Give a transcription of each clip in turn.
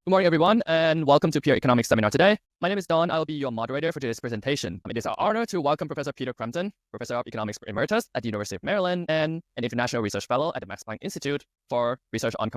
Good morning, everyone, and welcome to PIER Economics Seminar today. My name is Don. I'll be your moderator for today's presentation. It is our honor to welcome Professor Peter Cramton, Professor of Economics Emeritus at the University of Maryland and an International Research Fellow at the Max Planck Institute for research on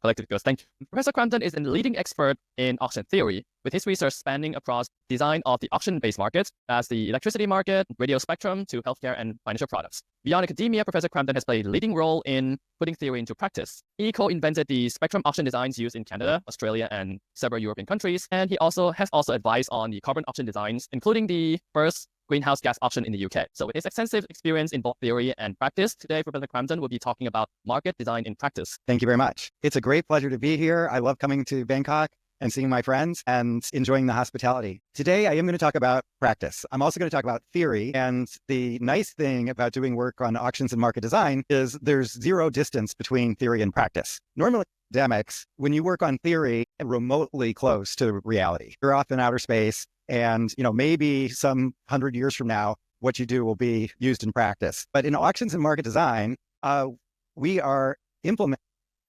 collective goods. Thank you. Professor Cramton is a leading expert in auction theory, with his research spanning across design of the auction-based markets, as the electricity market, radio spectrum, to healthcare and financial products. Beyond academia, Professor Cramton has played a leading role in putting theory into practice. He co-invented the spectrum auction designs used in Canada, Australia, and several European countries, and he has advised on the carbon auction designs, including the first greenhouse gas auction in the UK. So with his extensive experience in both theory and practice, today Professor Cramton will be talking about market design in practice. Thank you very much. It's a great pleasure to be here. I love coming to Bangkok and seeing my friends and enjoying the hospitality. Today, I am going to talk about practice. I'm also going to talk about theory. And the nice thing about doing work on auctions and market design is there's zero distance between theory and practice. Normally, academics, when you work on theory, remotely close to reality. You're off in outer space, and maybe some 100 years from now, what you do will be used in practice. But in auctions and market design, we are implementing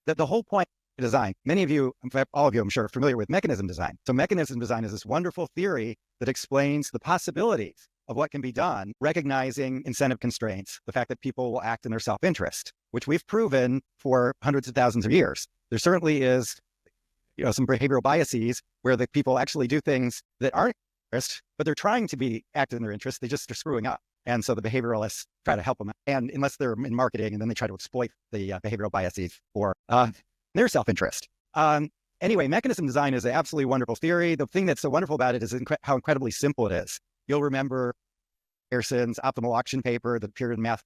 the whole point. Design. Many of you, in fact, all of you, I'm sure, are familiar with mechanism design. So mechanism design is this wonderful theory that explains the possibilities of what can be done, recognizing incentive constraints, the fact that people will act in their self-interest, which we've proven for hundreds of thousands of years. There certainly is, some behavioral biases where the people actually do things that aren't interest, but they're trying to act in their interest. They just are screwing up. And so the behavioralists try to help them. And unless they're in marketing, and then they try to exploit the behavioral biases for their self-interest. Anyway, mechanism design is an absolutely wonderful theory. The thing that's so wonderful about it is how incredibly simple it is. You'll remember Pearson's optimal auction paper that appeared in Math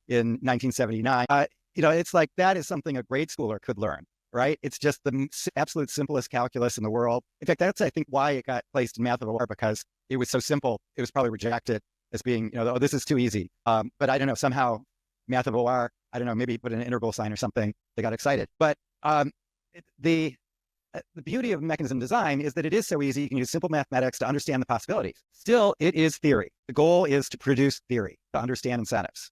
in 1979. It's like that is something a grade schooler could learn, right? It's just the absolute simplest calculus in the world. In fact, that's, I think, why it got placed in Math of War, because it was so simple. It was probably rejected as being, oh, this is too easy. But I don't know, somehow Math of War, I don't know, maybe put an integral sign or something, they got excited. But the beauty of mechanism design is that it is so easy. You can use simple mathematics to understand the possibilities. Still, it is theory. The goal is to produce theory, to understand incentives.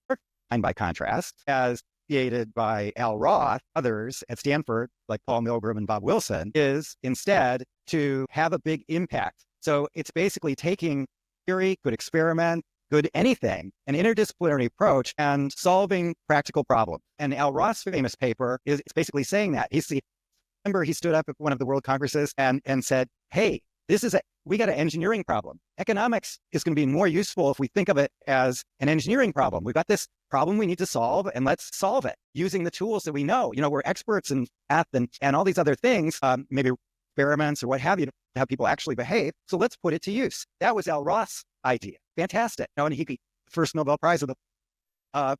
And by contrast, as created by Al Roth, others at Stanford, like Paul Milgram and Bob Wilson, is instead to have a big impact. So it's basically taking theory, good experiment, good anything, an interdisciplinary approach, and solving practical problems. And Al Roth's famous paper is basically saying that. Remember, he stood up at one of the World Congresses and said, hey, we got an engineering problem. Economics is going to be more useful if we think of it as an engineering problem. We've got this problem we need to solve, and let's solve it using the tools that we know. We're experts in math and all these other things, maybe experiments or what have you, to how people actually behave. So let's put it to use. That was Al Roth's idea. Fantastic. And he got the first Nobel Prize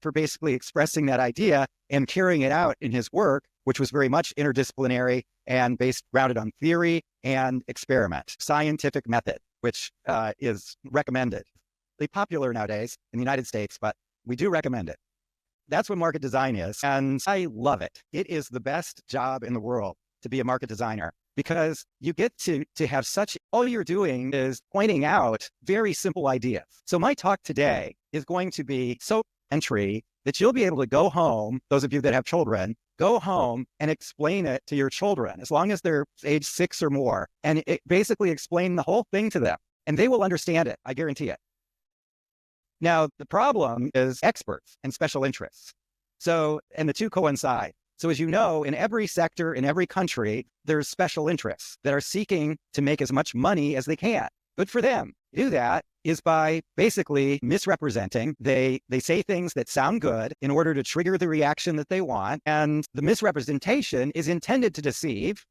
for basically expressing that idea and carrying it out in his work, which was very much interdisciplinary and grounded on theory and experiment, scientific method, which is recommended. Really popular nowadays in the United States, but we do recommend it. That's what market design is. And I love it. It is the best job in the world to be a market designer, because you get to have all you're doing is pointing out very simple ideas. So my talk today is going to be so entry that you'll be able to go home, those of you that have children, go home and explain it to your children, as long as they're age 6 or more, and basically explain the whole thing to them, and they will understand it. I guarantee it. Now, the problem is experts and special interests. And the two coincide. So as you know, in every sector, in every country, there's special interests that are seeking to make as much money as they can. Good for them. To do that is by basically misrepresenting. They say things that sound good in order to trigger the reaction that they want. And the misrepresentation is intended to deceive,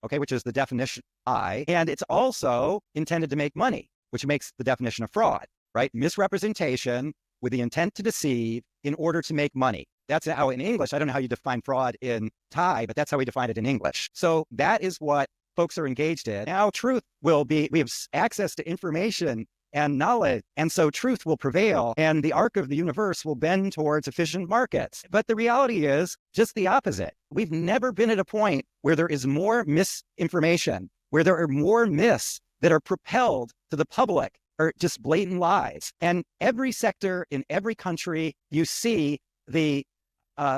which is the definition of lie. And it's also intended to make money, which makes the definition of fraud, right? Misrepresentation with the intent to deceive in order to make money. That's how in English, I don't know how you define fraud in Thai, but that's how we define it in English. So that is what folks are engaged in. Now, truth will be, we have access to information and knowledge, and so truth will prevail, and the arc of the universe will bend towards efficient markets. But the reality is just the opposite. We've never been at a point where there is more misinformation, where there are more myths that are propelled to the public, or just blatant lies. And every sector in every country, you see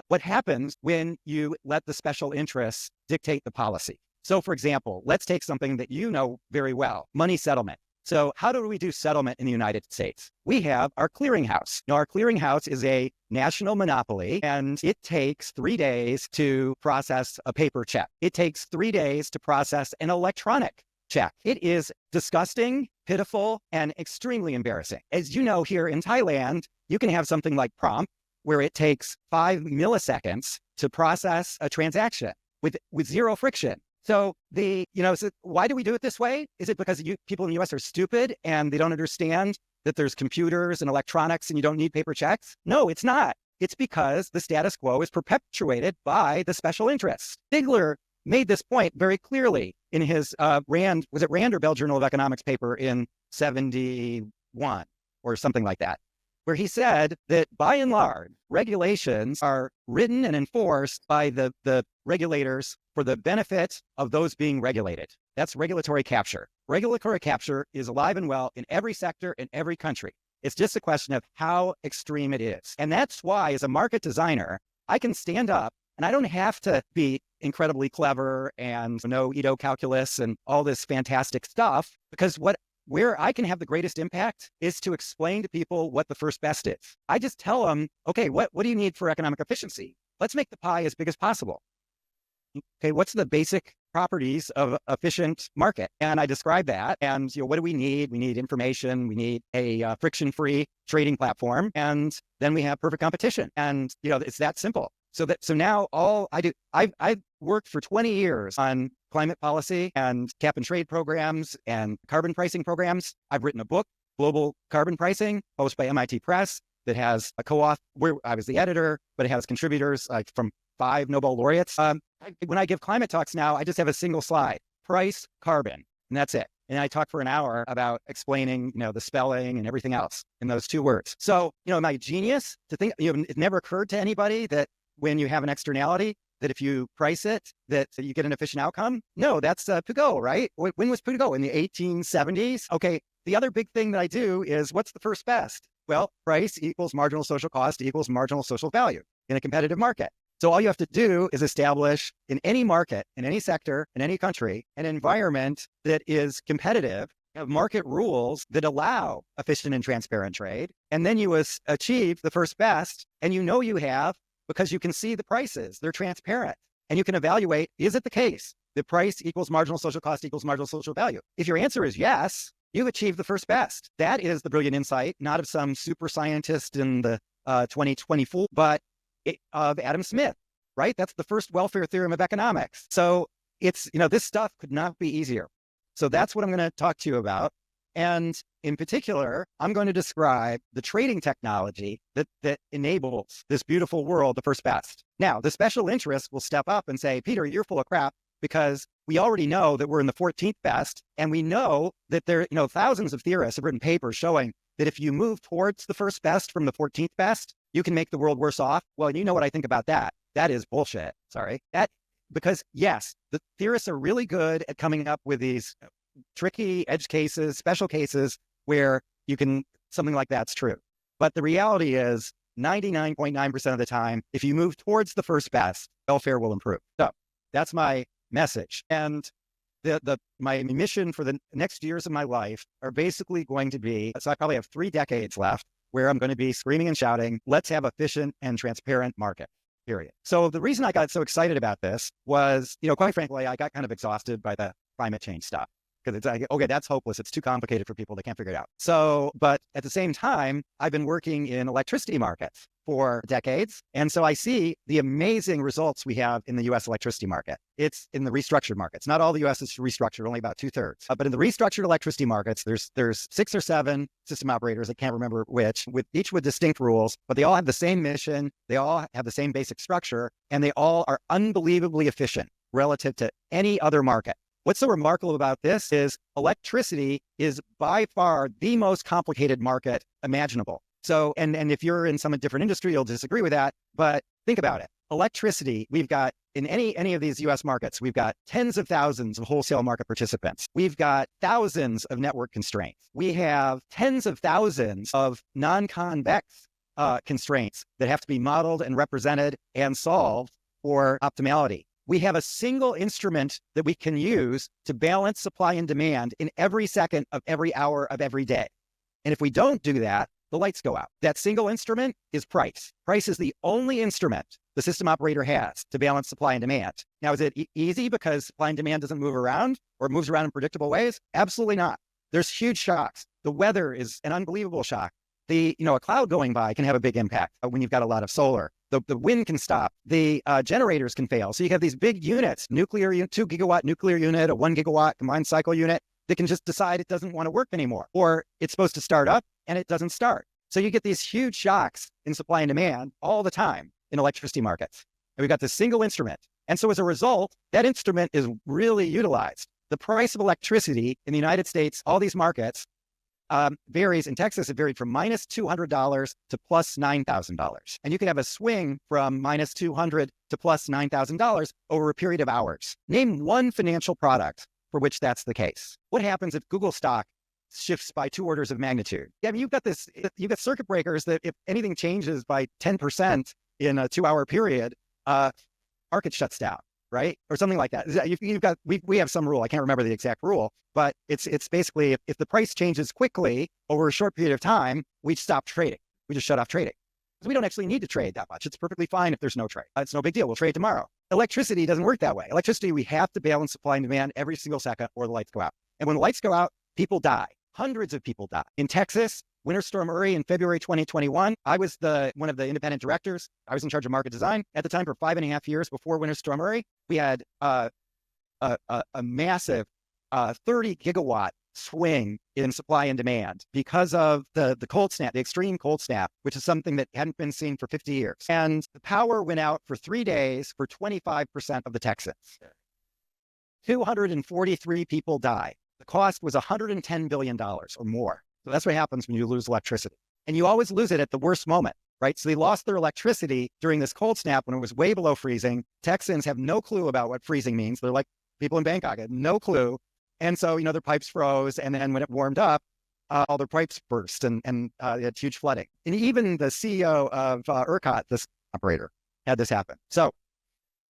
what happens when you let the special interests dictate the policy. So for example, let's take something that you know very well, money settlement. So how do we do settlement in the United States? We have our clearinghouse. Now, our clearinghouse is a national monopoly, and it takes 3 days to process a paper check. It takes 3 days to process an electronic check. It is disgusting, pitiful, and extremely embarrassing. As you know, here in Thailand, you can have something like Prompt, where it takes 5 milliseconds to process a transaction with zero friction. So so why do we do it this way? Is it because people in the US are stupid and they don't understand that there's computers and electronics and you don't need paper checks? No, it's not. It's because the status quo is perpetuated by the special interests. Stigler made this point very clearly in his Rand or Bell Journal of Economics paper in 71 or something like that, where he said that by and large, regulations are written and enforced by the regulators for the benefit of those being regulated. That's regulatory capture. Regulatory capture is alive and well in every sector, in every country. It's just a question of how extreme it is. And that's why, as a market designer, I can stand up and I don't have to be incredibly clever and know Ito calculus and all this fantastic stuff, because where I can have the greatest impact is to explain to people what the first best is. I just tell them, okay, what do you need for economic efficiency? Let's make the pie as big as possible. Okay, what's the basic properties of efficient market? And I describe that. And what do we need? We need information. We need a friction-free trading platform. And then we have perfect competition. And it's that simple. So now all I do, I've worked for 20 years on climate policy and cap and trade programs and carbon pricing programs. I've written a book, Global Carbon Pricing, published by MIT Press, that has a co-author where I was the editor, but it has contributors from 5 Nobel laureates. When I give climate talks now, I just have a single slide, price, carbon, and that's it. And I talk for an hour about explaining, the spelling and everything else in those 2 words. So, am I a genius to think, it never occurred to anybody that when you have an externality, that if you price it, that you get an efficient outcome? No, that's Peugeot, right? When was Peugeot? In the 1870s? Okay, the other big thing that I do is, what's the first best? Well, price equals marginal social cost equals marginal social value in a competitive market. So all you have to do is establish in any market, in any sector, in any country, an environment that is competitive, have market rules that allow efficient and transparent trade. And then you achieve the first best, and you have, because you can see the prices, they're transparent. And you can evaluate, is it the case that price equals marginal social cost equals marginal social value? If your answer is yes, you've achieved the first best. That is the brilliant insight, not of some super scientist in the 2024, but of Adam Smith, right? That's the first welfare theorem of economics. So it's, this stuff could not be easier. So that's what I'm going to talk to you about. And in particular, I'm going to describe the trading technology that enables this beautiful world, the first best. Now, the special interests will step up and say, Peter, you're full of crap, because we already know that we're in the 14th best. And we know that thousands of theorists have written papers showing that if you move towards the first best from the 14th best, you can make the world worse off. Well, you know what I think about that. That is bullshit. Sorry. Because yes, the theorists are really good at coming up with these tricky edge cases, special cases where something like that's true. But the reality is 99.9% of the time, if you move towards the first best, welfare will improve. So that's my message. And my mission for the next years of my life are basically going to be, so I probably have 3 decades left where I'm going to be screaming and shouting, let's have efficient and transparent market, period. So the reason I got so excited about this was, quite frankly, I got kind of exhausted by the climate change stuff. Because it's like, okay, that's hopeless. It's too complicated for people. They can't figure it out. So, but at the same time, I've been working in electricity markets for decades. And so I see the amazing results we have in the US electricity market. It's in the restructured markets. Not all the US is restructured, only about 2/3. But in the restructured electricity markets, there's 6 or 7 system operators. I can't remember which, each with distinct rules, but they all have the same mission. They all have the same basic structure, and they all are unbelievably efficient relative to any other market. What's so remarkable about this is electricity is by far the most complicated market imaginable. So, and if you're in some different industry, you'll disagree with that, but think about it. Electricity, we've got in any of these US markets, we've got tens of thousands of wholesale market participants. We've got thousands of network constraints. We have tens of thousands of non-convex constraints that have to be modeled and represented and solved for optimality. We have a single instrument that we can use to balance supply and demand in every second of every hour of every day. And if we don't do that, the lights go out. That single instrument is price. Price is the only instrument the system operator has to balance supply and demand. Now, is it easy because supply and demand doesn't move around or moves around in predictable ways? Absolutely not. There's huge shocks. The weather is an unbelievable shock. A cloud going by can have a big impact when you've got a lot of solar. The wind can stop. The generators can fail. So you have these big units, 2 gigawatt nuclear unit, a 1 gigawatt combined cycle unit that can just decide it doesn't want to work anymore, or it's supposed to start up and it doesn't start. So you get these huge shocks in supply and demand all the time in electricity markets. And we've got this single instrument. And so as a result, that instrument is really utilized. The price of electricity in the United States, all these markets, varies. In Texas, it varied from minus $200 to plus $9,000. And you can have a swing from minus $200 to plus $9,000 over a period of hours. Name one financial product for which that's the case. What happens if Google stock shifts by 2 orders of magnitude? Yeah, I mean, you've got circuit breakers that if anything changes by 10% in a 2-hour period, market shuts down, right? Or something like that. We have some rule. I can't remember the exact rule, but it's basically if the price changes quickly over a short period of time, we stop trading. We just shut off trading. Because we don't actually need to trade that much. It's perfectly fine if there's no trade. It's no big deal. We'll trade tomorrow. Electricity doesn't work that way. Electricity, we have to balance supply and demand every single second or the lights go out. And when the lights go out, people die. Hundreds of people die. In Texas, Winter Storm Uri in February 2021, I was one of the independent directors. I was in charge of market design at the time for 5.5 years before Winter Storm Uri. We had a massive 30 gigawatt swing in supply and demand because of the cold snap, the extreme cold snap, which is something that hadn't been seen for 50 years. And the power went out for 3 days for 25% of the Texans. 243 people died. The cost was $110 billion or more. So that's what happens when you lose electricity. And you always lose it at the worst moment, right? So they lost their electricity during this cold snap when it was way below freezing. Texans have no clue about what freezing means. They're like people in Bangkok had no clue. And so, their pipes froze. And then when it warmed up, all their pipes burst and they had huge flooding. And even the CEO of ERCOT, this operator, had this happen. So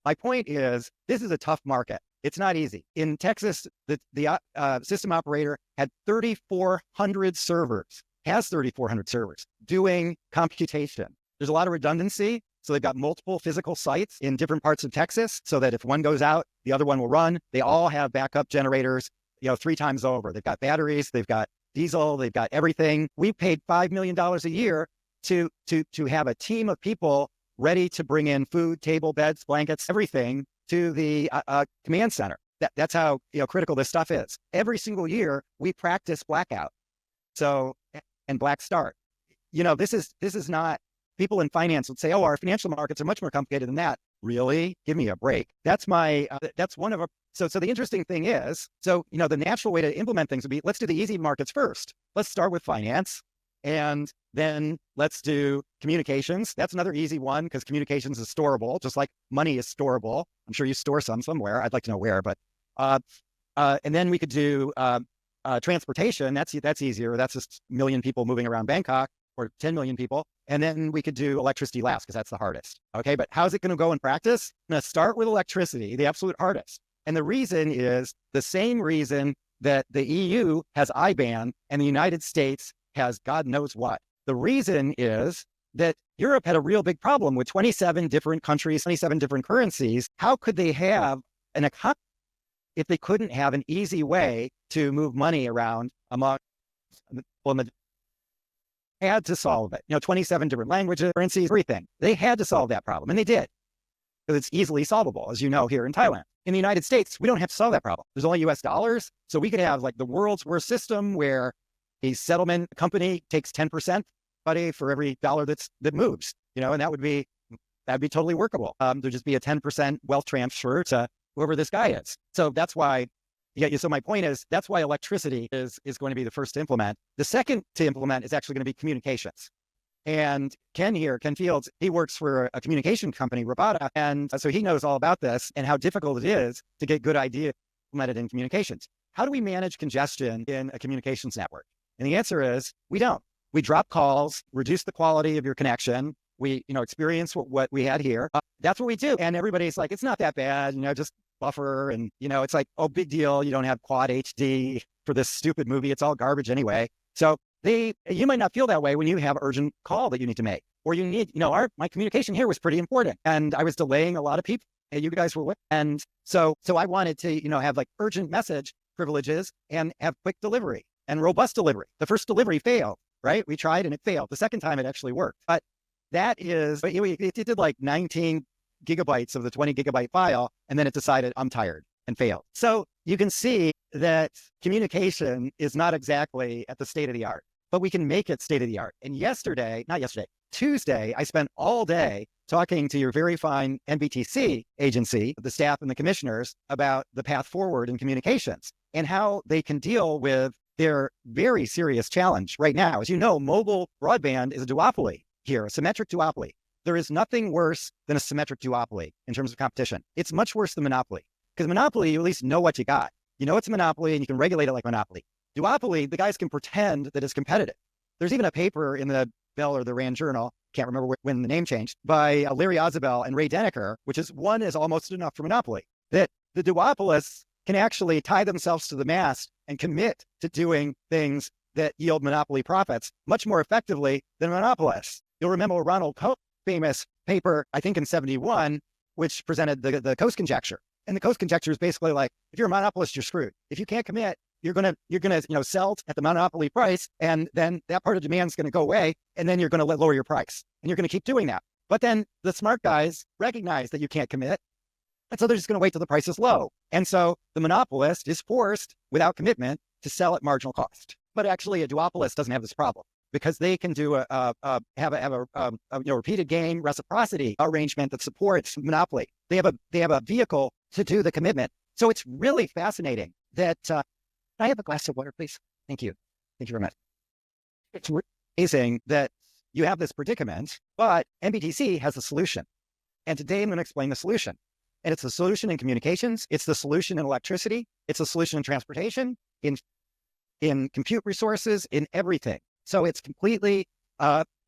my point is, this is a tough market. It's not easy. In Texas, the system operator had 3,400 servers, has 3,400 servers doing computation. There's a lot of redundancy. So they've got multiple physical sites in different parts of Texas so that if one goes out, the other one will run. They all have backup generators, 3 times over. They've got batteries, they've got diesel, they've got everything. We paid $5 million a year to have a team of people ready to bring in food, table, beds, blankets, everything to the command center. That's how critical this stuff is. Every single year we practice blackout. And black start. This is not, people in finance would say, oh, our financial markets are much more complicated than that. Really? Give me a break. That's one of our, so the interesting thing is, the natural way to implement things would be, let's do the easy markets first. Let's start with finance. And then let's do communications. That's another easy one because communications is storable, just like money is storable. I'm sure you store some somewhere. I'd like to know where, but, and then we could do transportation. That's easier. That's just 1 million people moving around Bangkok or 10 million people. And then we could do electricity last because that's the hardest. Okay. But how's it going to go in practice? I'm going to start with electricity, the absolute hardest. And the reason is the same reason that the EU has IBAN and the United States has God knows what. The reason is that Europe had a real big problem with 27 different countries, 27 different currencies. How could they have an economy if they couldn't have an easy way to move money around among people? Had to solve it. 27 different languages, currencies, everything. They had to solve that problem, and they did. Because it's easily solvable, as you know, here in Thailand. In the United States, we don't have to solve that problem. There's only US dollars. So we could have like the world's worst system where a settlement company takes 10% for every dollar that moves, and that'd be totally workable. There'd just be a 10% wealth transfer to whoever this guy is. So that's why, so my point is, that's why electricity is going to be the first to implement. The second to implement is actually going to be communications. And Ken Fields, he works for a communication company, Rabata. And so he knows all about this and how difficult it is to get good ideas implemented in communications. How do we manage congestion in a communications network? And the answer is, we don't. We drop calls, reduce the quality of your connection, We, experience what we had here. That's what we do. And everybody's like, it's not that bad, just buffer. And, it's like, oh, big deal. You don't have quad HD for this stupid movie. It's all garbage anyway. So you might not feel that way when you have urgent call that you need to make, or you need, my communication here was pretty important and I was delaying a lot of people and you guys were with. And so I wanted to, have like urgent message privileges and have quick delivery and robust delivery. The first delivery failed, right? We tried and it failed. The second time it actually worked. But it did like 19 gigabytes of the 20 gigabyte file. And then it decided I'm tired and failed. So you can see that communication is not exactly at the state of the art, but we can make it state of the art. And Tuesday, I spent all day talking to your very fine NBTC agency, the staff and the commissioners, about the path forward in communications and how they can deal with their very serious challenge right now. As you know, mobile broadband is a duopoly here, a symmetric duopoly. There is nothing worse than a symmetric duopoly in terms of competition. It's much worse than monopoly, because monopoly, you at least know what you got. You know it's a monopoly and you can regulate it like monopoly. Duopoly, the guys can pretend that it's competitive. There's even a paper in the Bell or the Rand Journal, can't remember when the name changed, by Larry Ozabel and Ray Denneker, which is one is almost enough for monopoly, that the duopolists can actually tie themselves to the mast and commit to doing things that yield monopoly profits much more effectively than monopolists. You'll remember Ronald Coase's famous paper, I think in 71, which presented the Coase conjecture. And the Coase conjecture is basically like, if you're a monopolist, you're screwed. If you can't commit, you're gonna sell at the monopoly price, and then that part of demand is gonna go away, and then you're gonna lower your price, and you're gonna keep doing that. But then the smart guys recognize that you can't commit, and so they're just gonna wait till the price is low. And so the monopolist is forced, without commitment, to sell at marginal cost. But actually, a duopolist doesn't have this problem, because they can do have a repeated gain reciprocity arrangement that supports monopoly. They have a vehicle to do the commitment. So it's really fascinating that. Can I have a glass of water, please? Thank you. Thank you very much. It's amazing that you have this predicament, but NBTC has a solution. And today I'm going to explain the solution. And it's the solution in communications. It's the solution in electricity. It's the solution in transportation, in compute resources, in everything. So it's completely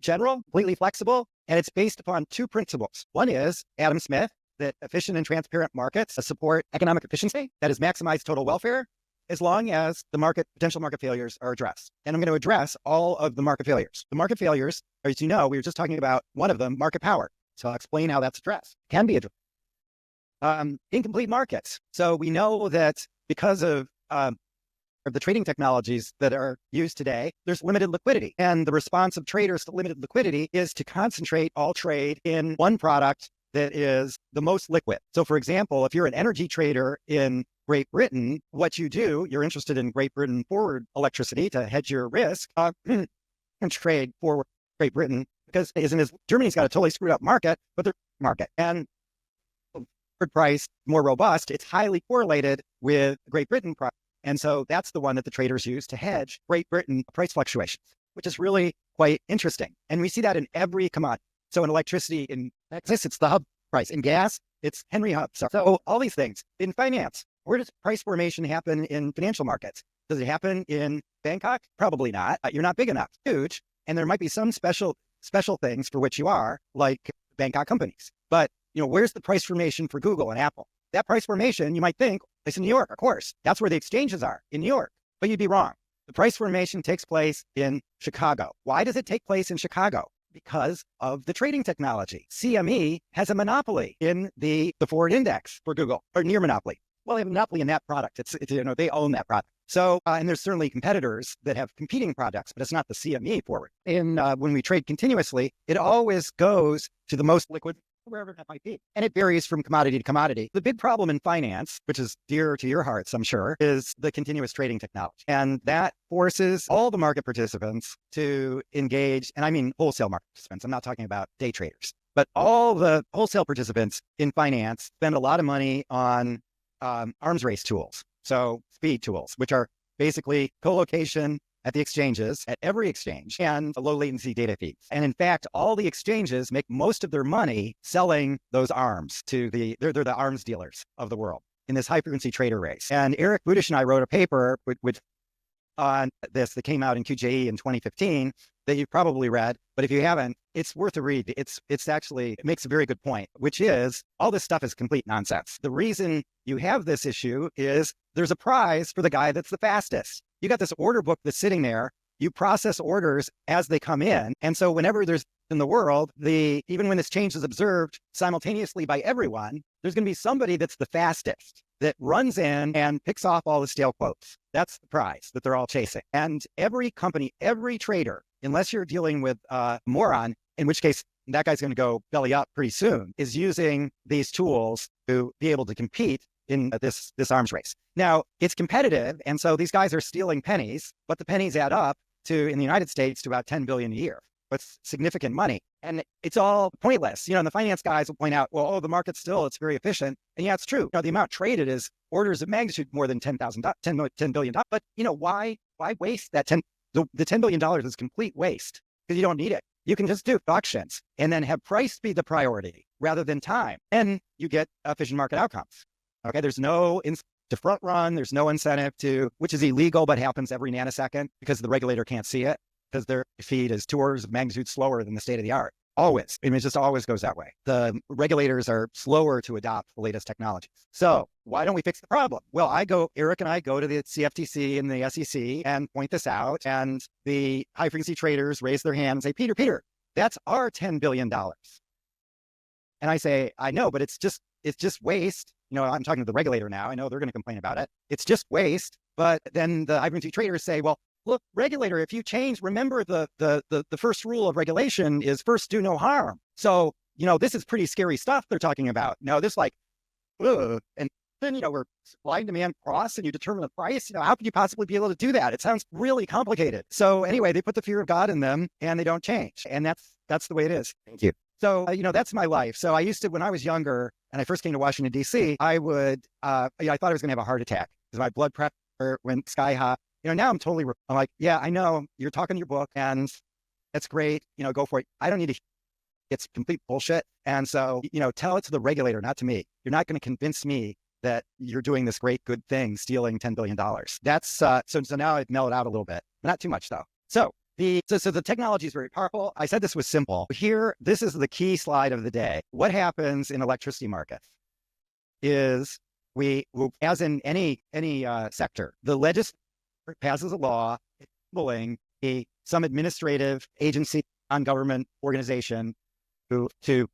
general, completely flexible, and it's based upon two principles. One is Adam Smith, that efficient and transparent markets support economic efficiency, that is maximize total welfare, as long as the potential market failures are addressed. And I'm going to address all of the market failures. The market failures, as you know, we were just talking about one of them, market power. So I'll explain how that's addressed. Can be addressed. Incomplete markets. So we know that because of the trading technologies that are used today, there's limited liquidity. And the response of traders to limited liquidity is to concentrate all trade in one product that is the most liquid. So for example, if you're an energy trader in Great Britain, what you do, you're interested in Great Britain forward electricity to hedge your risk and trade forward Great Britain, because Germany's got a totally screwed up market, but their market and price more robust, it's highly correlated with Great Britain price. And so that's the one that the traders use to hedge Great Britain price fluctuations, which is really quite interesting. And we see that in every commodity. So in electricity, in Texas, it's the hub price. In gas, it's Henry Hub. So all these things. In finance, where does price formation happen in financial markets? Does it happen in Bangkok? Probably not. You're not big enough. Huge. And there might be some special things for which you are, like Bangkok companies. But where's the price formation for Google and Apple? That price formation, you might think, is in New York, of course. That's where the exchanges are, in New York. But you'd be wrong. The price formation takes place in Chicago. Why does it take place in Chicago? Because of the trading technology. CME has a monopoly in the forward index for Google, or near monopoly. Well, they have a monopoly in that product. It's they own that product. So, and there's certainly competitors that have competing products, but it's not the CME forward. And when we trade continuously, it always goes to the most liquid, wherever that might be. And it varies from commodity to commodity. The big problem in finance, which is dear to your hearts, I'm sure, is the continuous trading technology. And that forces all the market participants to engage, and I mean wholesale market participants. I'm not talking about day traders, but all the wholesale participants in finance spend a lot of money on arms race tools. So speed tools, which are basically co-location at the exchanges, at every exchange, and low latency data feeds. And in fact, all the exchanges make most of their money selling those arms to they're the arms dealers of the world in this high frequency trader race. And Eric Budish and I wrote a paper which on this that came out in QJE in 2015 that you've probably read, but if you haven't, it's worth a read. It's actually, it makes a very good point, which is all this stuff is complete nonsense. The reason you have this issue is there's a prize for the guy that's the fastest. You got this order book that's sitting there. You process orders as they come in. And so whenever there's in the world, even when this change is observed simultaneously by everyone, there's going to be somebody that's the fastest that runs in and picks off all the stale quotes. That's the prize that they're all chasing. And every company, every trader, unless you're dealing with a moron, in which case that guy's going to go belly up pretty soon, is using these tools to be able to compete in this arms race. Now, it's competitive, and so these guys are stealing pennies, but the pennies add up to, in the United States, to about 10 billion a year. It's significant money, and it's all pointless. And the finance guys will point out, well, oh, the market's it's very efficient. And yeah, it's true. The amount traded is orders of magnitude more than $10 billion. But why waste that the $10 billion is complete waste because you don't need it. You can just do auctions and then have price be the priority rather than time. And you get efficient market outcomes. Okay. There's no to front run. There's no incentive which is illegal, but happens every nanosecond because the regulator can't see it because their feed is 2 orders of magnitude slower than the state of the art. Always. I mean, it just always goes that way. The regulators are slower to adopt the latest technologies. So why don't we fix the problem? Well, Eric and I go to the CFTC and the SEC and point this out. And the high frequency traders raise their hand and say, Peter, that's our $10 billion. And I say, I know, but it's just waste. I'm talking to the regulator now. I know they're going to complain about it. It's just waste. But then the high frequency traders say, well, look, regulator, if you change, remember the first rule of regulation is first do no harm. So, this is pretty scary stuff they're talking about. This and then, we're supply and demand cross and you determine the price. How could you possibly be able to do that? It sounds really complicated. So anyway, they put the fear of God in them and they don't change. And that's the way it is. Thank you. So, that's my life. So I used to, when I was younger and I first came to Washington, D.C., I thought I was going to have a heart attack because my blood pressure went sky high. Now I'm like, yeah, I know you're talking your book and that's great. Go for it. I don't need to, it's complete bullshit. And so, tell it to the regulator, not to me. You're not going to convince me that you're doing this great, good thing, stealing $10 billion. That's, so now I've mellowed out a little bit, but not too much though. So the technology is very powerful. I said this was simple. Here, this is the key slide of the day. What happens in electricity markets is as in any sector, the legislature passes a law enabling some administrative agency, non-government organization to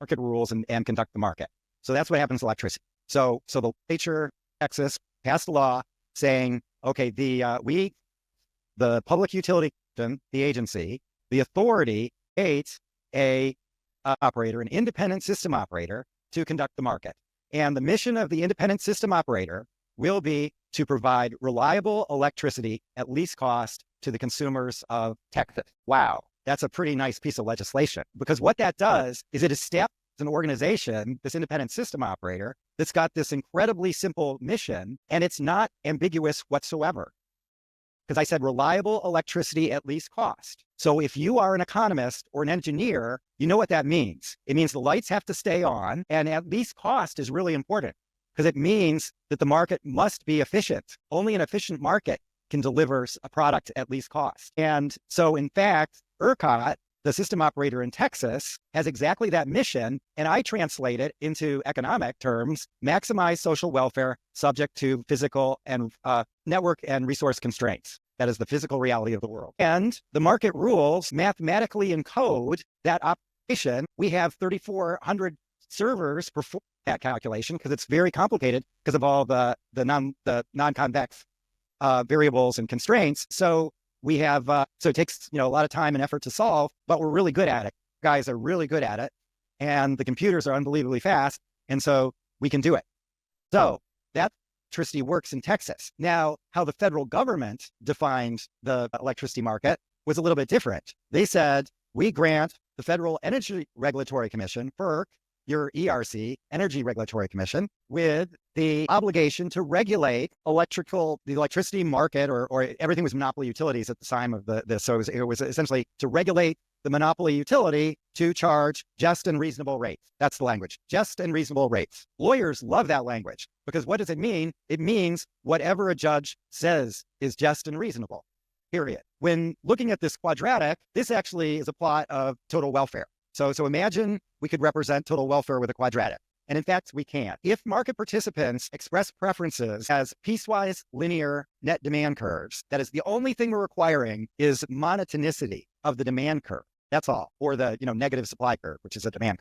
market rules and conduct the market. So that's what happens to electricity. So the legislature, Texas, passed a law saying, okay, the public utility system, the agency, the authority creates an independent system operator to conduct the market. And the mission of the independent system operator will be to provide reliable electricity at least cost to the consumers of Texas. Wow, that's a pretty nice piece of legislation because what that does is it establishes an organization, this independent system operator, that's got this incredibly simple mission and it's not ambiguous whatsoever. Because I said reliable electricity at least cost. So if you are an economist or an engineer, you know what that means. It means the lights have to stay on and at least cost is really important. Because it means that the market must be efficient. Only an efficient market can deliver a product at least cost. And so, in fact, ERCOT, the system operator in Texas, has exactly that mission. And I translate it into economic terms, maximize social welfare subject to physical and network and resource constraints. That is the physical reality of the world. And the market rules mathematically encode that operation. We have 3,400 servers perform that calculation because it's very complicated because of all the non-convex variables and constraints. So we have, so it takes, a lot of time and effort to solve, but we're really good at it. Guys are really good at it and the computers are unbelievably fast. And so we can do it. So that electricity works in Texas. Now, how the federal government defined the electricity market was a little bit different. They said, we grant the Federal Energy Regulatory Commission, FERC, your ERC, Energy Regulatory Commission, with the obligation to regulate the electricity market, or everything was monopoly utilities at the time of this. So it was essentially to regulate the monopoly utility to charge just and reasonable rates. That's the language, just and reasonable rates. Lawyers love that language because what does it mean? It means whatever a judge says is just and reasonable. period. When looking at this quadratic, this actually is a plot of total welfare. So imagine we could represent total welfare with a quadratic. And in fact, we can. If market participants express preferences as piecewise linear net demand curves, that is the only thing we're requiring is monotonicity of the demand curve. That's all. Or the negative supply curve, which is a demand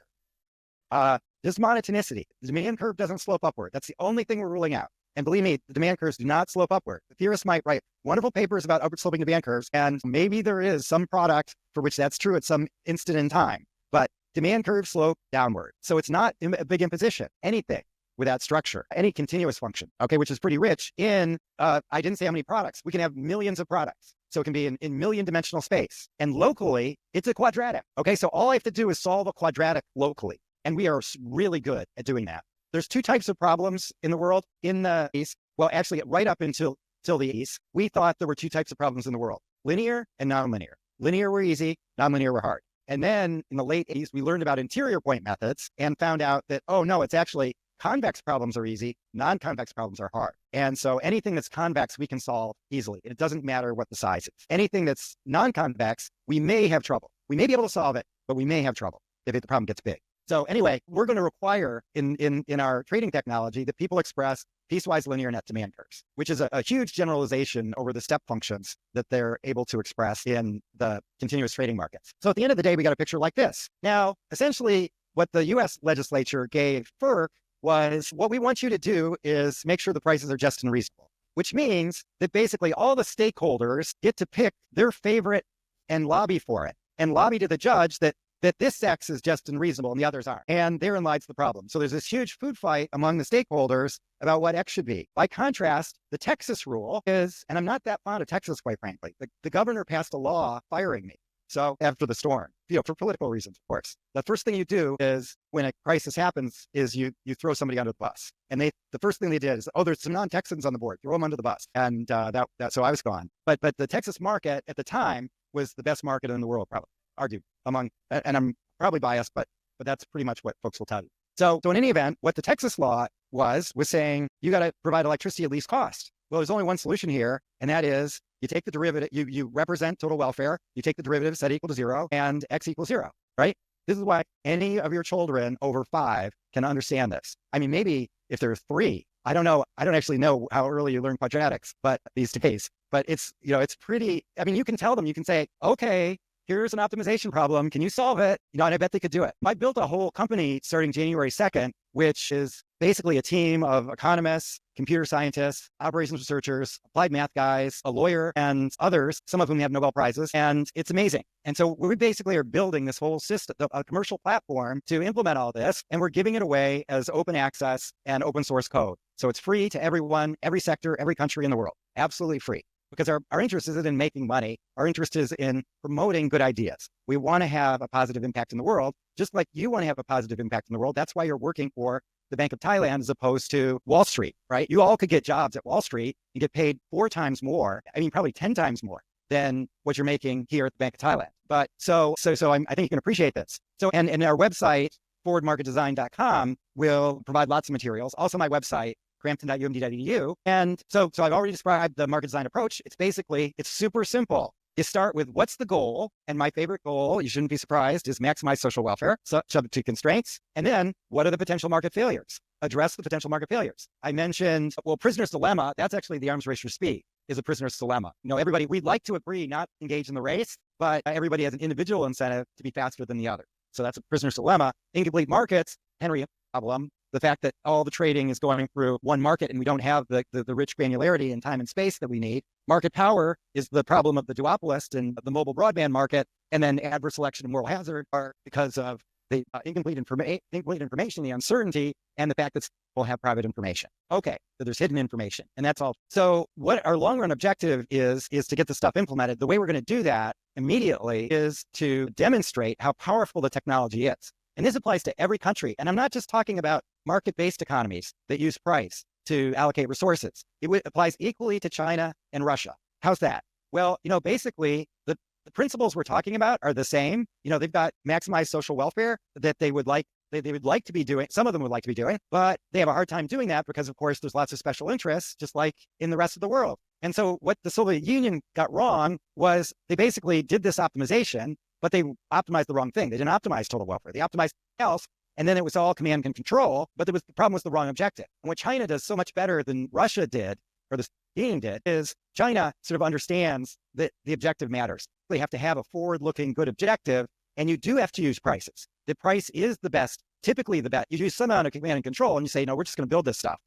curve. Just monotonicity. The demand curve doesn't slope upward. That's the only thing we're ruling out. And believe me, the demand curves do not slope upward. The theorists might write wonderful papers about upward sloping demand curves, and maybe there is some product for which that's true at some instant in time. But demand curves slope downward. So it's not a big imposition. Anything without structure, any continuous function, okay, which is pretty rich in, I didn't say how many products. We can have millions of products. So it can be in million dimensional space. And locally, it's a quadratic. Okay, so all I have to do is solve a quadratic locally. And we are really good at doing that. There's two types of problems in the world. In the East, well, actually, right up until the East, we thought there were two types of problems in the world: linear and nonlinear. Linear were easy, nonlinear were hard. And then in the late 80s, we learned about interior point methods and found out that, oh no, it's actually convex problems are easy, non-convex problems are hard. And so anything that's convex, we can solve easily. It doesn't matter what the size is. Anything that's non-convex, we may have trouble. We may be able to solve it, but we may have trouble if the problem gets big. So anyway, we're going to require in our trading technology that people express piecewise linear net demand curves, which is a huge generalization over the step functions that they're able to express in the continuous trading markets. So at the end of the day, we got a picture like this. Now, essentially, what the US legislature gave FERC was, what we want you to do is make sure the prices are just and reasonable, which means that basically all the stakeholders get to pick their favorite and lobby for it, and lobby to the judge that this X is just and reasonable and the others aren't. And therein lies the problem. So there's this huge food fight among the stakeholders about what X should be. By contrast, the Texas rule is, and I'm not that fond of Texas, quite frankly, the governor passed a law firing me. So after the storm, for political reasons, of course. The first thing you do is, when a crisis happens, is you throw somebody under the bus. And the first thing they did is, oh, there's some non-Texans on the board, throw them under the bus. And so I was gone. But the Texas market at the time was the best market in the world, probably. Argued among, and I'm probably biased, but that's pretty much what folks will tell you. So in any event, what the Texas law was saying, you got to provide electricity at least cost. Well, there's only one solution here, and that is you take the derivative, you represent total welfare, you take the derivative, set equal to 0, and X equals 0, right? This is why any of your children over 5 can understand this. I mean, maybe if they're 3, I don't know. I don't actually know how early you learn quadratics, but these days, but it's pretty, I mean, you can tell them, you can say, okay, here's an optimization problem. Can you solve it? And I bet they could do it. I built a whole company starting January 2nd, which is basically a team of economists, computer scientists, operations researchers, applied math guys, a lawyer, and others, some of whom have Nobel Prizes. And it's amazing. And so we basically are building this whole system, a commercial platform to implement all this. And we're giving it away as open access and open source code. So it's free to everyone, every sector, every country in the world, absolutely free. Because our interest isn't in making money. Our interest is in promoting good ideas. We want to have a positive impact in the world, just like you want to have a positive impact in the world. That's why you're working for the Bank of Thailand as opposed to Wall Street, right? You all could get jobs at Wall Street and get paid 4 times more. I mean, probably 10 times more than what you're making here at the Bank of Thailand. But so I think you can appreciate this. So, and our website, forwardmarketdesign.com, will provide lots of materials. Also my website, cramton.umd.edu. And so I've already described the market design approach. It's super simple. You start with what's the goal? And my favorite goal, you shouldn't be surprised, is maximize social welfare, subject to constraints. And then what are the potential market failures? Address the potential market failures. I mentioned, well, prisoner's dilemma, that's actually the arms race for speed, is a prisoner's dilemma. Everybody, we'd like to agree, not engage in the race, but everybody has an individual incentive to be faster than the other. So that's a prisoner's dilemma. Incomplete markets, Henry problem. The fact that all the trading is going through one market and we don't have the rich granularity in time and space that we need. Market power is the problem of the duopolist and the mobile broadband market. And then adverse selection and moral hazard are because of the incomplete information, the uncertainty, and the fact that people have private information. Okay, so there's hidden information, and that's all. So what our long-run objective is to get the stuff implemented. The way we're going to do that immediately is to demonstrate how powerful the technology is. And this applies to every country. And I'm not just talking about market-based economies that use price to allocate resources. It applies equally to China and Russia. How's that? Well, basically, the principles we're talking about are the same. They've got maximized social welfare that they would like to be doing. Some of them would like to be doing, but they have a hard time doing that because, of course, there's lots of special interests, just like in the rest of the world. And so what the Soviet Union got wrong was they basically did this optimization, but they optimized the wrong thing. They didn't optimize total welfare. They optimized else. And then it was all command and control, but the problem was the wrong objective. And what China does so much better than Russia did, or the Union did, is China sort of understands that the objective matters. They have to have a forward-looking good objective, and you do have to use prices. The price is the best, typically the best. You use some amount of command and control, and you say, no, we're just going to build this stuff.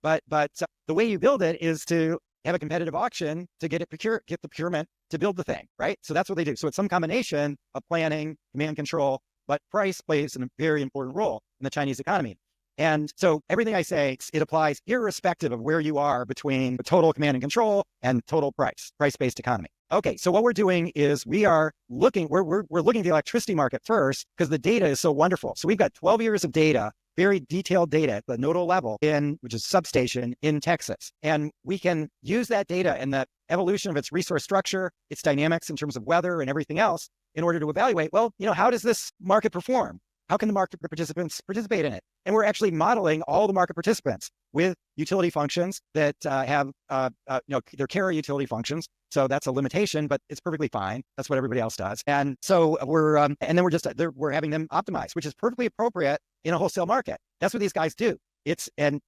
But the way you build it is to have a competitive auction to get the procurement to build the thing, right? So that's what they do. So it's some combination of planning, command control, but price plays a very important role in the Chinese economy. And so everything I say, it applies irrespective of where you are between total command and control and total price-based economy. Okay, so what we're doing is we're looking at the electricity market first because the data is so wonderful. So we've got 12 years of data, very detailed data at the nodal level which is substation in Texas. And we can use that data and the evolution of its resource structure, its dynamics in terms of weather and everything else in order to evaluate, well, how does this market perform? How can the market participants participate in it? And we're actually modeling all the market participants with utility functions that they're carrier utility functions. So that's a limitation, but it's perfectly fine. That's what everybody else does. And so we're having them optimized, which is perfectly appropriate in a wholesale market. That's what these guys do. And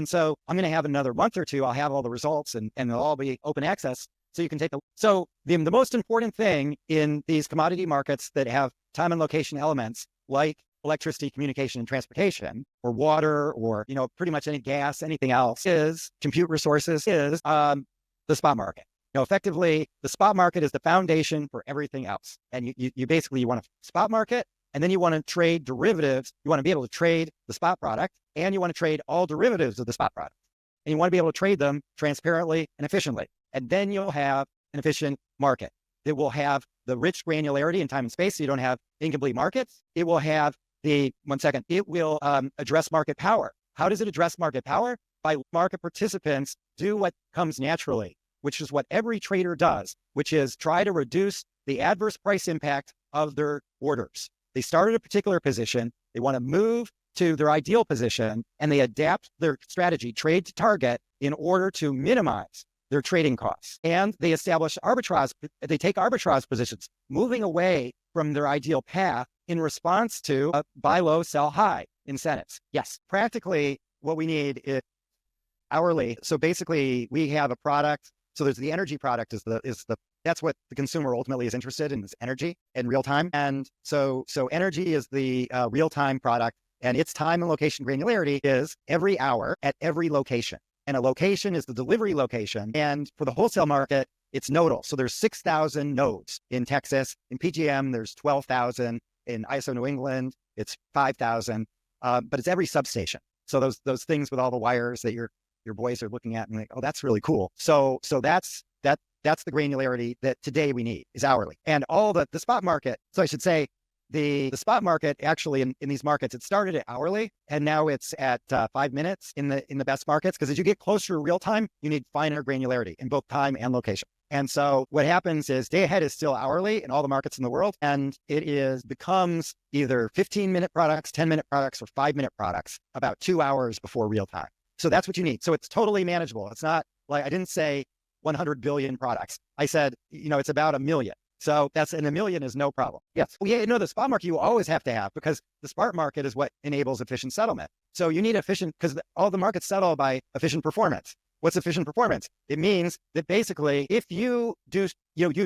so I'm going to have another month or two. I'll have all the results and they'll all be open access. So you can take so the most important thing in these commodity markets that have time and location elements like electricity, communication, and transportation, or water, or pretty much any gas, anything else, is compute resources, is the spot market. Effectively, the spot market is the foundation for everything else. And you basically want a spot market, and then you want to trade derivatives. You want to be able to trade the spot product, and you want to trade all derivatives of the spot product. And you want to be able to trade them transparently and efficiently. And then you'll have an efficient market. It will have the rich granularity in time and space, so you don't have incomplete markets. It will have it will address market power. How does it address market power? By market participants do what comes naturally, which is what every trader does, which is try to reduce the adverse price impact of their orders. They start at a particular position, they want to move to their ideal position, and they adapt their strategy, trade to target, in order to minimize their trading costs. And they establish they take arbitrage positions, moving away from their ideal path in response to buy low, sell high incentives. Yes, practically what we need is hourly. So basically we have a product. So there's the energy product that's what the consumer ultimately is interested in, is energy in real time. And so energy is the real-time product, and its time and location granularity is every hour at every location. And a location is the delivery location. And for the wholesale market, it's nodal. So there's 6,000 nodes in Texas. In PJM, there's 12,000. In ISO New England, it's 5,000. But it's every substation. So those things with all the wires that your boys are looking at and like, oh, that's really cool. So that's the granularity that today we need, is hourly. And all the spot market. So I should say the spot market actually in these markets, it started at hourly, and now it's at 5 minutes in the best markets. Because as you get closer to real time, you need finer granularity in both time and location. And so what happens is day ahead is still hourly in all the markets in the world. And it becomes either 15-minute products, 10-minute products, or 5-minute products about 2 hours before real time. So that's what you need. So it's totally manageable. It's not like, I didn't say 100 billion products. I said, it's about 1 million. So and 1 million is no problem. Yes. Well, yeah, the spot market you always have to have, because the spot market is what enables efficient settlement. So you need efficient, because all the markets settle by efficient performance. What's efficient performance? It means that basically if you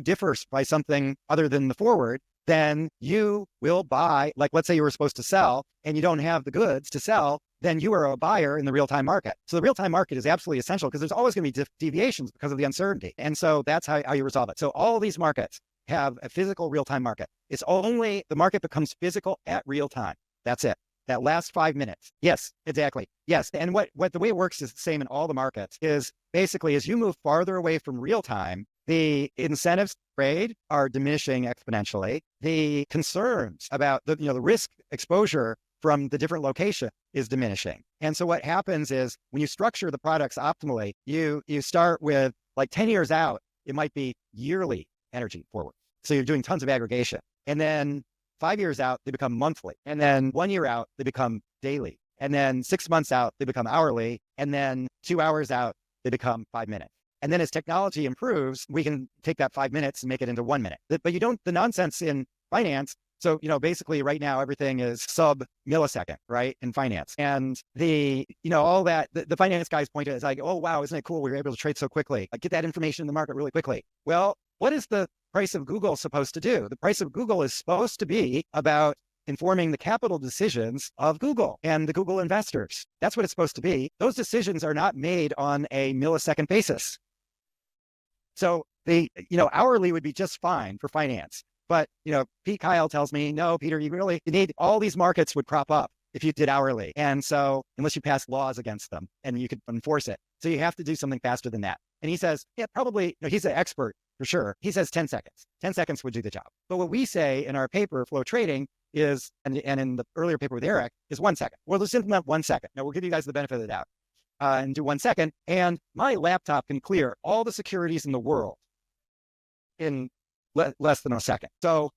differ by something other than the forward, then you will buy, like let's say you were supposed to sell and you don't have the goods to sell, then you are a buyer in the real-time market. So the real-time market is absolutely essential because there's always going to be deviations because of the uncertainty. And so that's how you resolve it. So all these markets have a physical real-time market. It's only the market becomes physical at real time. That's it. That last 5 minutes. Yes, exactly. Yes. And what the way it works is the same in all the markets, is basically as you move farther away from real time, the incentives to trade are diminishing exponentially. The concerns about the risk exposure from the different location is diminishing. And so what happens is when you structure the products optimally, you start with like 10 years out, it might be yearly energy forward. So you're doing tons of aggregation. And then 5 years out, they become monthly. And then 1 year out, they become daily. And then 6 months out, they become hourly. And then 2 hours out, they become 5 minutes. And then as technology improves, we can take that 5 minutes and make it into 1 minute. But you don't, the nonsense in finance. So, basically right now, everything is sub millisecond, right? In finance. And all that, the finance guys point to it as like, oh, wow, isn't it cool? We were able to trade so quickly, like get that information in the market really quickly. Well, what is the price of Google supposed to do? The price of Google is supposed to be about informing the capital decisions of Google and the Google investors. That's what it's supposed to be. Those decisions are not made on a millisecond basis. So hourly would be just fine for finance. But, Pete Kyle tells me, no, Peter, you need all these markets would crop up if you did hourly. And so unless you pass laws against them and you could enforce it. So you have to do something faster than that. And he says, yeah, probably, he's an expert for sure. He says 10 seconds. 10 seconds would do the job. But what we say in our paper, Flow Trading, is, and in the earlier paper with Eric, is 1 second. Well, let's implement 1 second. Now we'll give you guys the benefit of the doubt and do 1 second. And my laptop can clear all the securities in the world in less than a second. So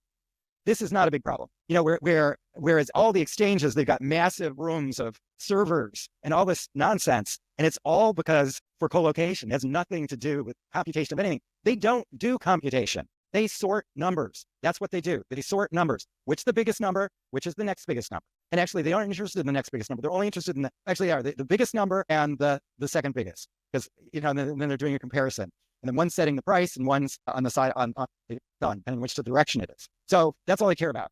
this is not a big problem. Whereas all the exchanges, they've got massive rooms of servers and all this nonsense. And it's all because for co-location, it has nothing to do with computation of anything. They don't do computation. They sort numbers. That's what they do. They sort numbers. Which is the biggest number? Which is the next biggest number? And actually, they aren't interested in the next biggest number. They're only interested in the biggest number and the second biggest. Because, and then they're doing a comparison. And then one's setting the price and one's on the side on and which direction it is. So that's all they care about.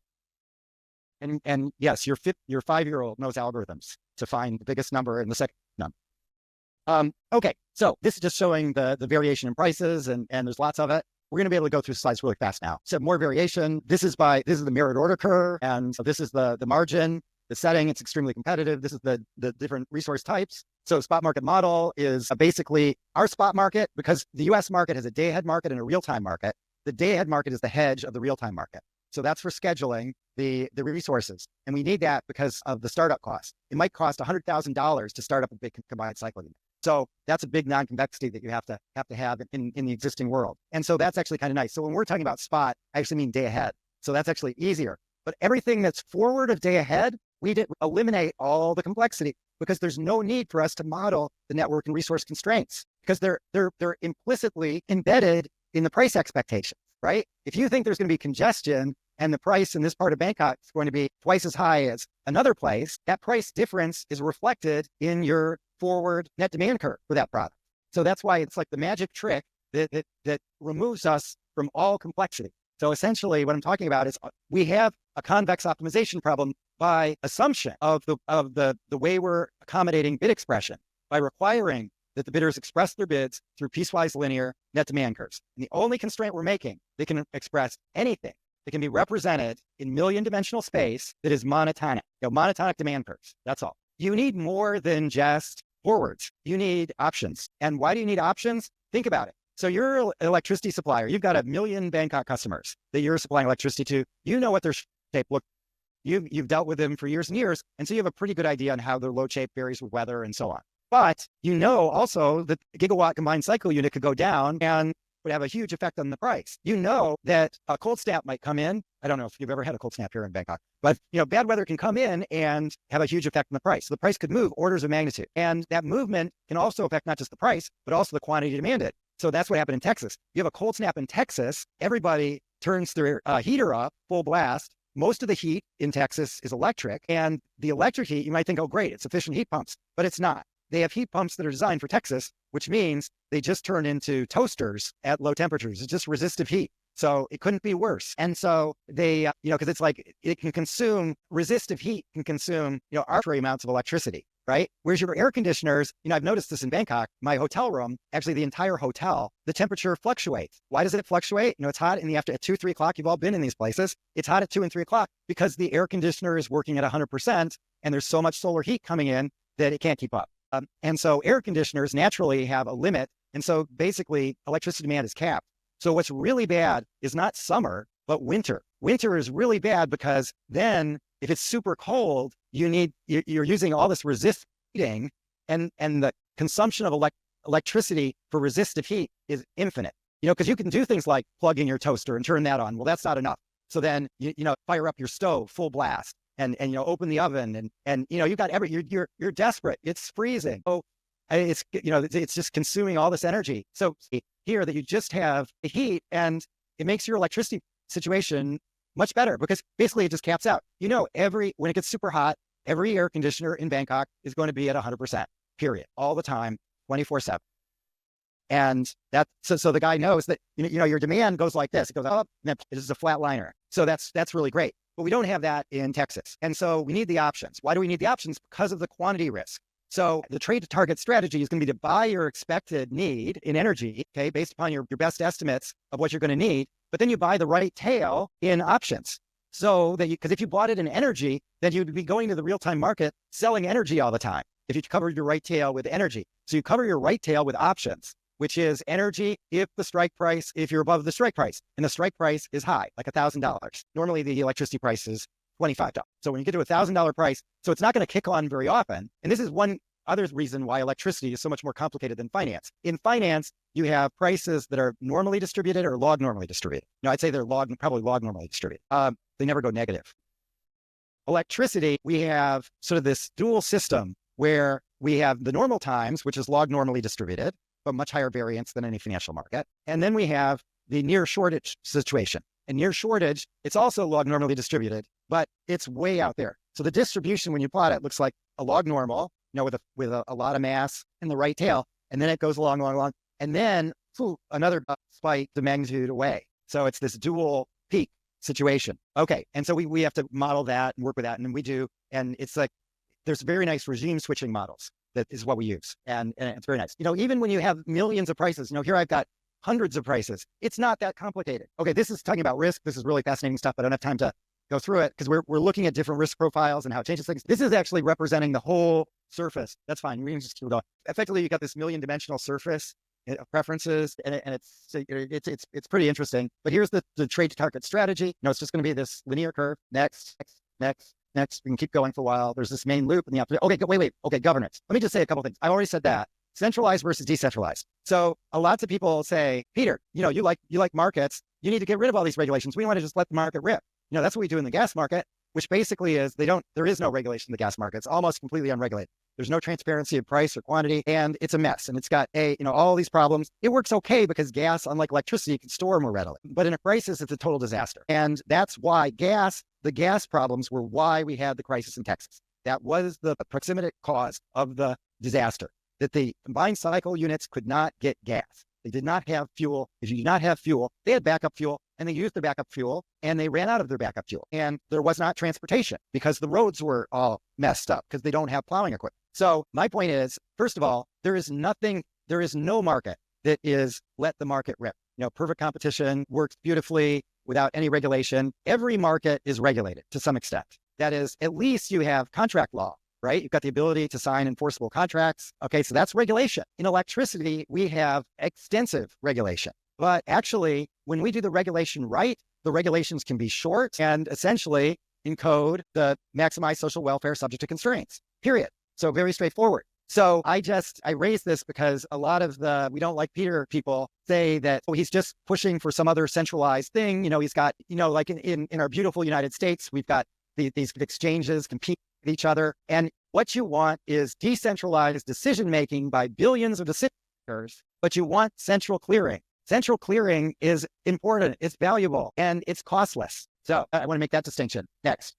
And yes, your 5-year-old knows algorithms to find the biggest number and the second number. Okay, so this is just showing the variation in prices, and there's lots of it. We're going to be able to go through slides really fast now. So more variation. This is the mirrored order curve, and so this is the margin, the setting. It's extremely competitive. This is the different resource types. So spot market model is basically our spot market, because the US market has a day ahead market and a real-time market. The day ahead market is the hedge of the real-time market. So that's for scheduling the resources. And we need that because of the startup cost. It might cost $100,000 to start up a big combined cycle unit. So that's a big non-convexity that you have to have in the existing world. And so that's actually kind of nice. So when we're talking about spot, I actually mean day ahead. So that's actually easier. But everything that's forward of day ahead, we did eliminate all the complexity, because there's no need for us to model the network and resource constraints, because they're implicitly embedded in the price expectations, right? If you think there's going to be congestion and the price in this part of Bangkok is going to be twice as high as another place, that price difference is reflected in your forward net demand curve for that product. So that's why it's like the magic trick that removes us from all complexity. So essentially what I'm talking about is we have a convex optimization problem by assumption of the way we're accommodating bid expression, by requiring that the bidders express their bids through piecewise linear net demand curves. And the only constraint we're making, they can express anything that can be represented in million dimensional space that is monotonic, monotonic demand curves. That's all. You need more than just forwards. You need options. And why do you need options? Think about it. So you're an electricity supplier. You've got 1 million Bangkok customers that you're supplying electricity to. You know what their shape looks. You've dealt with them for years and years. And so you have a pretty good idea on how their load shape varies with weather and so on. But you know also that the gigawatt combined cycle unit could go down and would have a huge effect on the price. You know that a cold snap might come in. I don't know if you've ever had a cold snap here in Bangkok, but bad weather can come in and have a huge effect on the price. So the price could move orders of magnitude. And that movement can also affect not just the price, but also the quantity demanded. So that's what happened in Texas. You have a cold snap in Texas, everybody turns their heater up full blast. Most of the heat in Texas is electric, and the electric heat, you might think, oh great, it's efficient heat pumps, but it's not. They have heat pumps that are designed for Texas, which means they just turn into toasters at low temperatures. It's just resistive heat. So it couldn't be worse. And so they, because it's like it can consume, resistive heat can consume, arbitrary amounts of electricity, right? Whereas your air conditioners, I've noticed this in Bangkok, my hotel room, actually the entire hotel, the temperature fluctuates. Why does it fluctuate? It's hot in the afternoon at 2, 3 o'clock. You've all been in these places. It's hot at 2 and 3 o'clock because the air conditioner is working at 100% and there's so much solar heat coming in that it can't keep up. And so air conditioners naturally have a limit. And so basically electricity demand is capped. So what's really bad is not summer, but winter. Winter is really bad because then if it's super cold, you're using all this resist heating and the consumption of electricity for resistive heat is infinite, because you can do things like plug in your toaster and turn that on. Well, that's not enough. So then, fire up your stove full blast and open the oven and you've got you're desperate. It's freezing. So It's just consuming all this energy. So here that you just have the heat, and it makes your electricity situation much better because basically it just caps out. When it gets super hot, every air conditioner in Bangkok is going to be at 100%, period, all the time, 24/7. And so the guy knows that, your demand goes like this. It goes up, and then it is a flat liner. So that's really great. But we don't have that in Texas. And so we need the options. Why do we need the options? Because of the quantity risk. So the trade to target strategy is going to be to buy your expected need in energy, okay, based upon your best estimates of what you're going to need. But then you buy the right tail in options. So because if you bought it in energy, then you'd be going to the real-time market selling energy all the time if you covered your right tail with energy. So you cover your right tail with options, which is energy if you're above the strike price, and the strike price is high, like $1,000. Normally the electricity price is $25. So when you get to $1,000 price, so it's not going to kick on very often. And this is one other reason why electricity is so much more complicated than finance. In finance, you have prices that are normally distributed or log normally distributed. I'd say they're probably log normally distributed. They never go negative. Electricity, we have sort of this dual system where we have the normal times, which is log normally distributed, but much higher variance than any financial market. And then we have the near shortage situation. And near shortage, it's also log normally distributed, but it's way out there. So the distribution, when you plot it, looks like a log normal, with a lot of mass in the right tail. And then it goes along. And then another spike the magnitude away. So it's this dual peak situation. Okay. And so we have to model that and work with that. And we do. And it's like, there's very nice regime switching models. That is what we use. And it's very nice. Even when you have millions of prices, here I've got hundreds of prices. It's not that complicated. Okay. This is talking about risk. This is really fascinating stuff, but I don't have time to go through it because we're looking at different risk profiles and how it changes things. This is actually representing the whole surface. That's fine. We can just keep going. Effectively, you got this million dimensional surface of preferences, and it's pretty interesting. But here's the trade to target strategy. It's just going to be this linear curve. Next. We can keep going for a while. There's this main loop in the opposite. Okay, wait. Okay, governance. Let me just say a couple things. I already said that. Centralized versus decentralized. So lots of people say, Peter, you like markets. You need to get rid of all these regulations. We want to just let the market rip. That's what we do in the gas market, which basically is there is no regulation in the gas market. It's almost completely unregulated. There's no transparency of price or quantity, and it's a mess. And it's got all these problems. It works okay because gas, unlike electricity, you can store more readily. But in a crisis, it's a total disaster. And that's why the gas problems were why we had the crisis in Texas. That was the proximate cause of the disaster, that the combined cycle units could not get gas. They did not have fuel. If you did not have fuel, they had backup fuel, and they used their backup fuel, and they ran out of their backup fuel. And there was not transportation because the roads were all messed up because they don't have plowing equipment. So my point is, first of all, there is no market that is let the market rip. Perfect competition works beautifully without any regulation. Every market is regulated to some extent. That is, at least you have contract law, right? You've got the ability to sign enforceable contracts. Okay, so that's regulation. In electricity, we have extensive regulation. But actually, when we do the regulation right, the regulations can be short and essentially encode the maximize social welfare subject to constraints, period. So very straightforward. So I raise this because a lot of we don't like Peter people say that, he's just pushing for some other centralized thing. He's got, like in our beautiful United States, we've got these exchanges compete with each other. And what you want is decentralized decision-making by billions of decision makers, but you want central clearing. Central clearing is important, it's valuable, and it's costless. So I want to make that distinction. Next.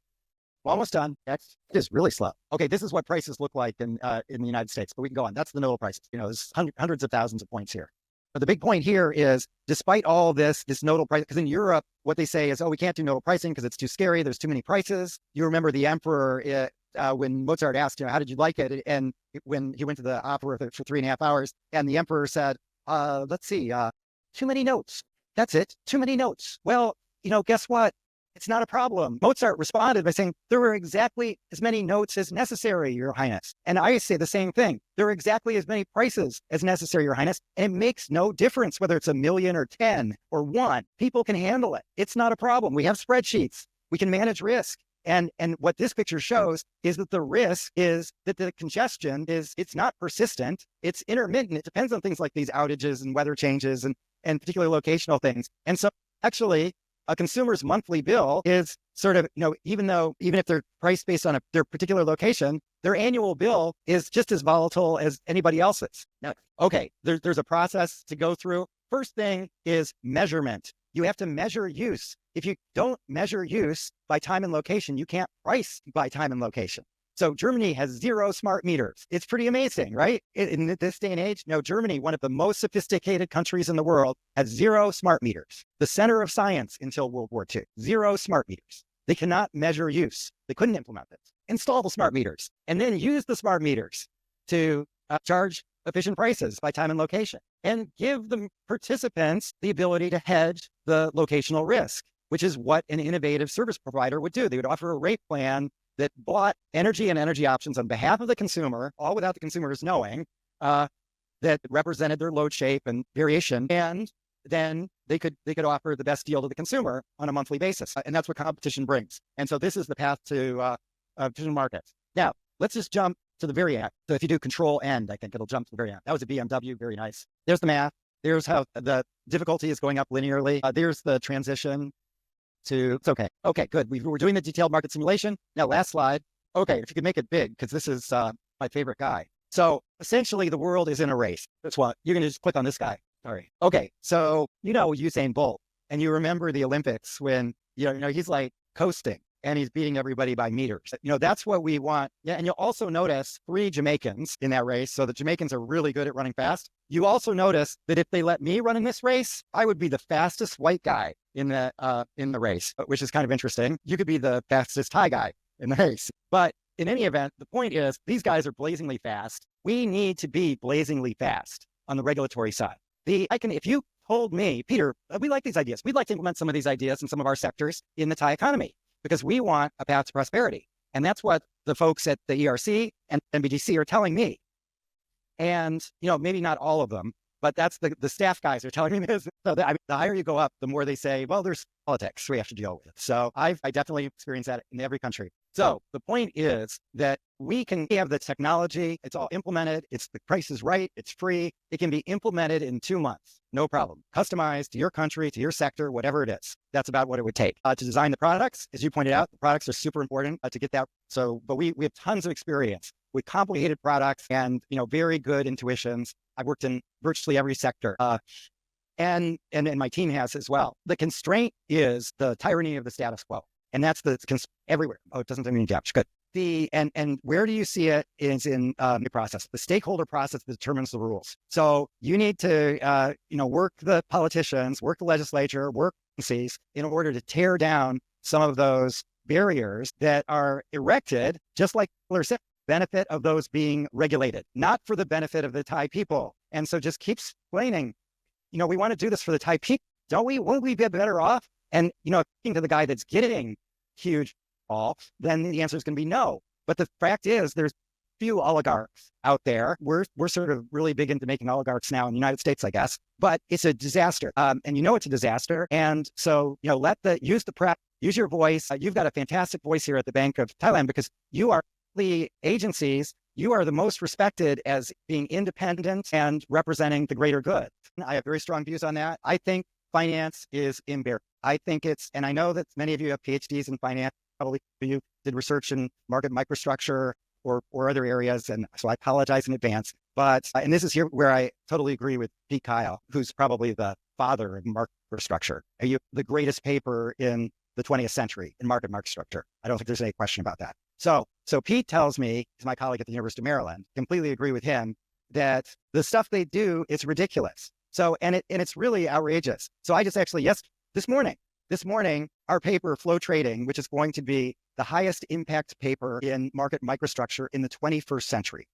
Almost done. Next. It is really slow. Okay, this is what prices look like in the United States, but we can go on. That's the nodal prices. There's hundreds of thousands of points here. But the big point here is, despite all this nodal price, because in Europe, what they say is, we can't do nodal pricing because it's too scary. There's too many prices. You remember the emperor, when Mozart asked, how did you like it? And when he went to the opera for 3.5 hours, and the emperor said, let's see, too many notes. That's it. Too many notes. Well, guess what? It's not a problem. Mozart responded by saying, there were exactly as many notes as necessary, Your Highness. And I say the same thing. There are exactly as many prices as necessary, Your Highness. And it makes no difference whether it's 1 million or 10 or 1. People can handle it. It's not a problem. We have spreadsheets. We can manage risk. And what this picture shows is that the risk is that the congestion it's not persistent. It's intermittent. It depends on things like these outages and weather changes and particular locational things. And so actually, a consumer's monthly bill is sort of, even if they're priced based on their particular location, their annual bill is just as volatile as anybody else's. Now, okay, there's a process to go through. First thing is measurement. You have to measure use. If you don't measure use by time and location, you can't price by time and location. So Germany has 0 smart meters. It's pretty amazing, right? In this day and age, Germany, one of the most sophisticated countries in the world, has 0 smart meters. The center of science until World War II, 0 smart meters. They cannot measure use. They couldn't implement this. Install the smart meters and then use the smart meters to charge efficient prices by time and location and give the participants the ability to hedge the locational risk, which is what an innovative service provider would do. They would offer a rate plan that bought energy and energy options on behalf of the consumer, all without the consumers knowing, that represented their load shape and variation. And then they could offer the best deal to the consumer on a monthly basis. And that's what competition brings. And so this is the path to efficient markets. Now, let's just jump to the very end. So if you do control end, I think it'll jump to the very end. That was a BMW, very nice. There's the math. There's how the difficulty is going up linearly. There's the transition to, it's okay. Okay, good. We're doing the detailed market simulation. Now, last slide. Okay, if you could make it big, because this is my favorite guy. So essentially the world is in a race. That's what, you're going to just click on this guy. Sorry. Okay, so Usain Bolt, and you remember the Olympics when, he's like coasting and he's beating everybody by meters. That's what we want. Yeah, and you'll also notice 3 Jamaicans in that race. So the Jamaicans are really good at running fast. You also notice that if they let me run in this race, I would be the fastest white guy in the race, which is kind of interesting. You could be the fastest Thai guy in the race. But in any event, the point is these guys are blazingly fast. We need to be blazingly fast on the regulatory side. If you told me, Peter, we like these ideas. We'd like to implement some of these ideas in some of our sectors in the Thai economy because we want a path to prosperity. And that's what the folks at the ERC and NBDC are telling me. And, maybe not all of them, but that's the staff guys are telling me this. So the higher you go up, the more they say, well, there's politics we have to deal with. So I definitely experience that in every country. So the point is that we have the technology. It's all implemented. The price is right. It's free. It can be implemented in 2 months. No problem. Customized to your country, to your sector, whatever it is. That's about what it would take. To design the products, as you pointed out, the products are super important to get that. So, but we have tons of experience with complicated products and, very good intuitions. I've worked in virtually every sector. And my team has as well. The constraint is the tyranny of the status quo. And that's everywhere. Oh, it doesn't mean gaps. Good. And where do you see it is in the process, the stakeholder process that determines the rules. So you need to, work the politicians, work the legislature, work agencies in order to tear down some of those barriers that are erected, just like Miller said, benefit of those being regulated, not for the benefit of the Thai people. And so just keep explaining, we want to do this for the Thai people. Don't we? Won't we be better off? And, speaking to the guy that's getting huge off, then the answer is going to be no. But the fact is there's few oligarchs out there. We're sort of really big into making oligarchs now in the United States, I guess, but it's a disaster. And it's a disaster. And so, use the prep, use your voice. You've got a fantastic voice here at the Bank of Thailand because you are the agencies. You are the most respected as being independent and representing the greater good. I have very strong views on that. I think finance is embarrassing. I think and I know that many of you have PhDs in finance, probably you did research in market microstructure or other areas. And so I apologize in advance. But, and this is here where I totally agree with Pete Kyle, who's probably the father of market microstructure. The greatest paper in the 20th century in market microstructure. I don't think there's any question about that. So Pete tells me, he's my colleague at the University of Maryland, completely agree with him, that the stuff they do is ridiculous. So, and it's really outrageous. So I just actually, this morning, our paper, Flow Trading, which is going to be the highest impact paper in market microstructure in the 21st century.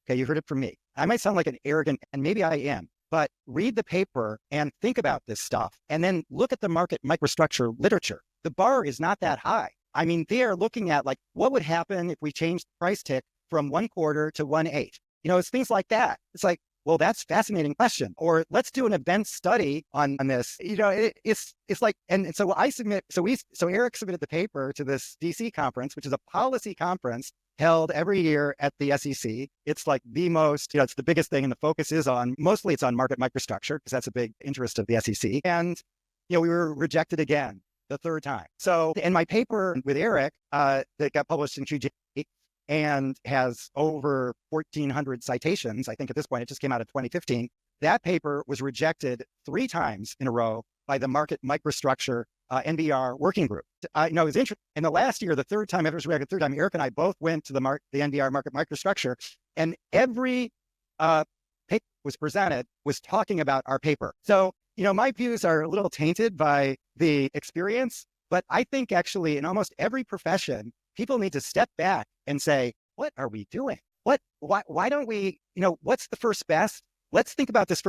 Okay, you heard it from me. I might sound like an arrogant, and maybe I am, but read the paper and think about this stuff, and then look at the market microstructure literature. The bar is not that high. I mean, they are looking at what would happen if we changed the price tick from 1/4 to 1/8. It's things like that. It's like, well, that's a fascinating question. Or let's do an event study on this. It's like, and so I submit, so Eric submitted the paper to this DC conference, which is a policy conference held every year at the SEC. It's like the most, it's the biggest thing. And the focus is mostly it's on market microstructure because that's a big interest of the SEC. And, we were rejected again. the third time. So in my paper with Eric that got published in QJ and has over 1,400 citations, I think at this point, it just came out in 2015, that paper was rejected 3 times in a row by the market microstructure NBR working group. It was interesting. In the last year, the third time, Eric and I both went to the NBR market microstructure, and every paper was presented was talking about our paper. So, my views are a little tainted by the experience, but I think actually in almost every profession, people need to step back and say, what are we doing? Why don't we, what's the first best? Let's think about this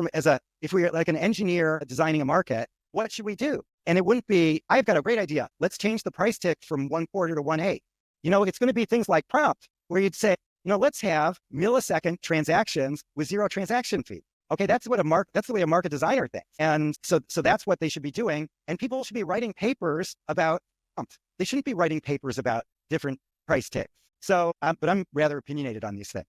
if we're like an engineer designing a market, what should we do? And it wouldn't be, I've got a great idea. Let's change the price tick from 1/4 to 1/8. It's going to be things like prompt, where you'd say, let's have millisecond transactions with 0 transaction fee. Okay, that's the way a market designer thinks. And so that's what they should be doing. And people should be writing papers about prompt. They shouldn't be writing papers about different price ticks. So, but I'm rather opinionated on these things.